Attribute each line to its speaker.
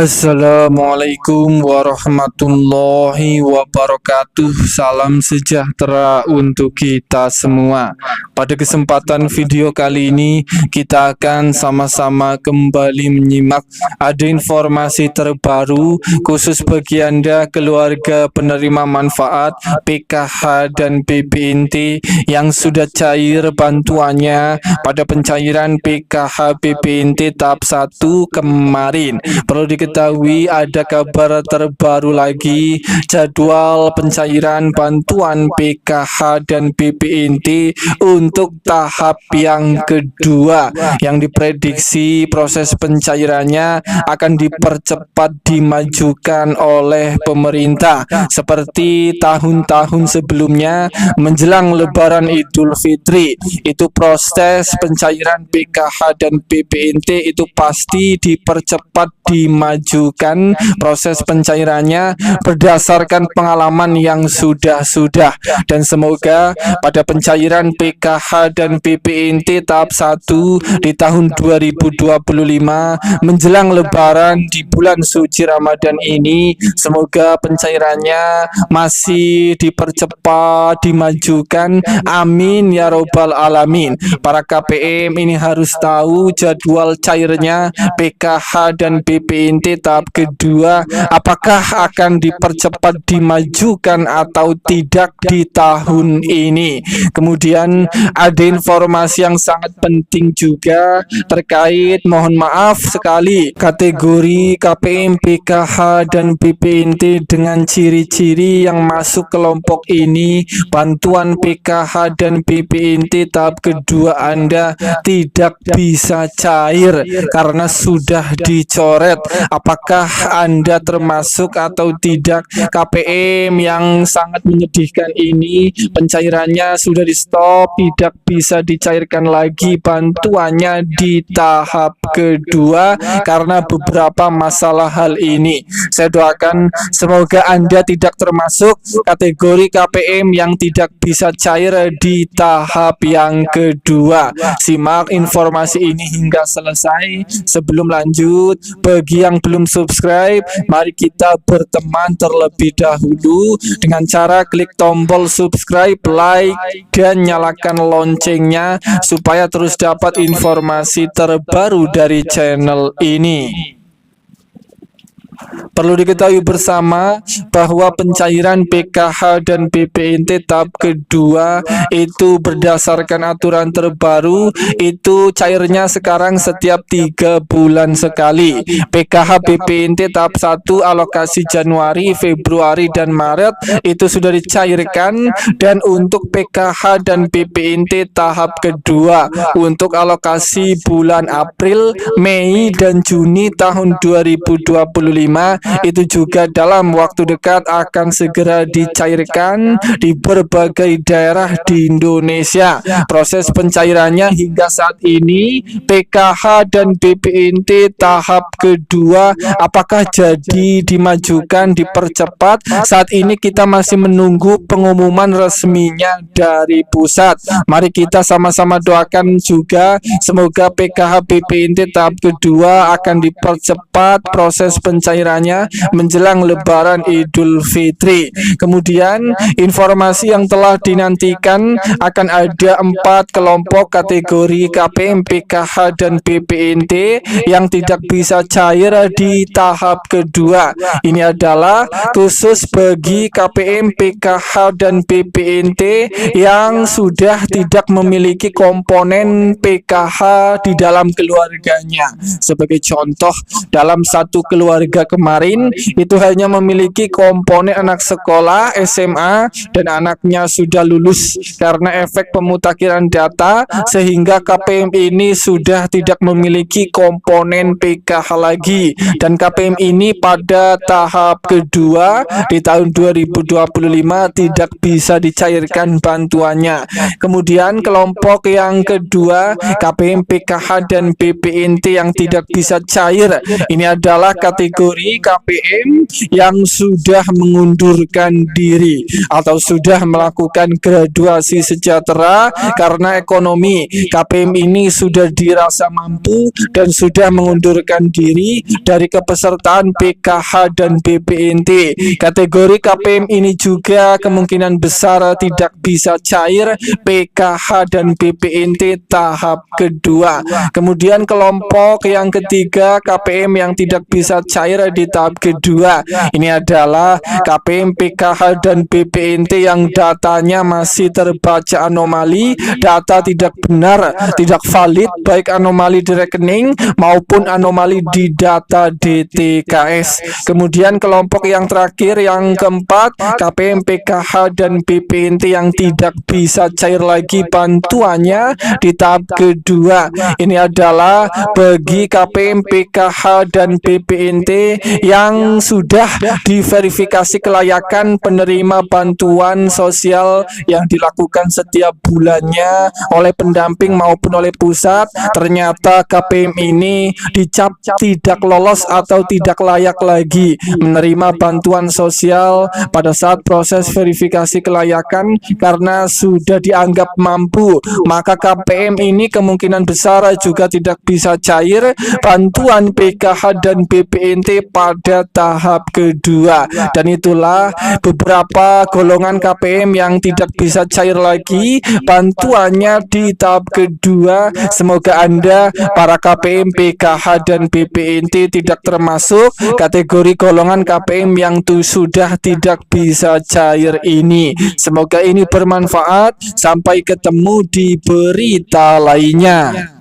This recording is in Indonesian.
Speaker 1: Assalamualaikum warahmatullahi wabarakatuh. Salam sejahtera untuk kita semua. Pada kesempatan video kali ini kita akan sama-sama kembali menyimak ada informasi terbaru khusus bagi Anda keluarga penerima manfaat PKH dan BPNT yang sudah cair bantuannya pada pencairan PKH BPNT tahap 1 kemarin. Perlu diketahui ada kabar terbaru lagi, jadwal pencairan bantuan PKH dan BPNT untuk tahap yang kedua yang diprediksi proses pencairannya akan dipercepat dimajukan oleh pemerintah seperti tahun-tahun sebelumnya menjelang Lebaran Idul Fitri. Itu proses pencairan PKH dan BPNT itu pasti dipercepat dimajukan proses pencairannya berdasarkan pengalaman yang sudah dan semoga pada pencairan PKH dan BPNT tahap 1 di tahun 2025 menjelang Lebaran di bulan suci Ramadan ini, semoga pencairannya masih dipercepat dimajukan, amin ya robbal alamin. Para KPM ini harus tahu jadwal cairnya PKH dan BPNT tahap kedua apakah akan dipercepat dimajukan atau tidak di tahun ini. Kemudian ada informasi yang sangat penting juga terkait, mohon maaf sekali, kategori KPM PKH dan BPNT dengan ciri-ciri yang masuk kelompok ini. Bantuan PKH dan BPNT tahap kedua Anda tidak bisa cair karena sudah dicoret. Apakah Anda termasuk atau tidak? KPM yang sangat menyedihkan ini, pencairannya sudah di stop, tidak bisa dicairkan lagi bantuannya di tahap kedua karena beberapa masalah hal ini. Saya doakan semoga Anda tidak termasuk kategori KPM yang tidak bisa cair di tahap yang kedua. Simak informasi ini hingga selesai. Sebelum lanjut, bagi yang belum subscribe, mari kita berteman terlebih dahulu dengan cara klik tombol subscribe, like, dan nyalakan loncengnya supaya terus dapat informasi terbaru dari channel ini. Perlu diketahui bersama bahwa pencairan PKH dan BPNT tahap kedua itu berdasarkan aturan terbaru, itu cairnya sekarang setiap 3 bulan sekali. PKH BPNT tahap 1 alokasi Januari, Februari, dan Maret itu sudah dicairkan, dan untuk PKH dan BPNT tahap kedua untuk alokasi bulan April, Mei, dan Juni tahun 2025 itu juga dalam waktu dekat akan segera dicairkan di berbagai daerah di Indonesia. Proses pencairannya hingga saat ini PKH dan BPNT tahap kedua apakah jadi dimajukan, dipercepat? Saat ini kita masih menunggu pengumuman resminya dari pusat. Mari kita sama-sama doakan juga semoga PKH BPNT tahap kedua akan dipercepat proses pencairannya menjelang Lebaran Idul Fitri. Kemudian informasi yang telah dinantikan, akan ada 4 kelompok kategori KPM PKH dan BPNT yang tidak bisa cair di tahap kedua. Ini adalah khusus bagi KPM PKH dan BPNT yang sudah tidak memiliki komponen PKH di dalam keluarganya. Sebagai contoh, dalam satu keluarga kemarin itu hanya memiliki komponen anak sekolah SMA dan anaknya sudah lulus. Karena efek pemutakhiran data sehingga KPM ini sudah tidak memiliki komponen PKH lagi, dan KPM ini pada tahap kedua di tahun 2025 tidak bisa dicairkan bantuannya. Kemudian kelompok yang kedua KPM PKH dan BPNT yang tidak bisa cair, ini adalah kategori kategori KPM yang sudah mengundurkan diri atau sudah melakukan graduasi sejahtera karena ekonomi. KPM ini sudah dirasa mampu dan sudah mengundurkan diri dari kepesertaan PKH dan BPNT. Kategori KPM ini juga kemungkinan besar tidak bisa cair PKH dan BPNT tahap kedua. Kemudian kelompok yang ketiga KPM yang tidak bisa cair di tahap kedua, ini adalah KPM, PKH dan BPNT yang datanya masih terbaca anomali, data tidak benar, tidak valid, baik anomali di rekening maupun anomali di data DTKS. Kemudian kelompok yang terakhir yang keempat, KPM, PKH dan BPNT yang tidak bisa cair lagi bantuannya di tahap kedua. Ini adalah bagi KPM, PKH dan BPNT yang sudah diverifikasi kelayakan penerima bantuan sosial yang dilakukan setiap bulannya oleh pendamping maupun oleh pusat. Ternyata KPM ini dicap tidak lolos atau tidak layak lagi menerima bantuan sosial pada saat proses verifikasi kelayakan karena sudah dianggap mampu. Maka KPM ini kemungkinan besar juga tidak bisa cair bantuan PKH dan BPNT pada tahap kedua. Dan itulah beberapa golongan KPM yang tidak bisa cair lagi bantuannya di tahap kedua. Semoga Anda para KPM, PKH dan BPNT tidak termasuk kategori golongan KPM yang sudah tidak bisa cair ini. Semoga ini bermanfaat. Sampai ketemu di berita lainnya.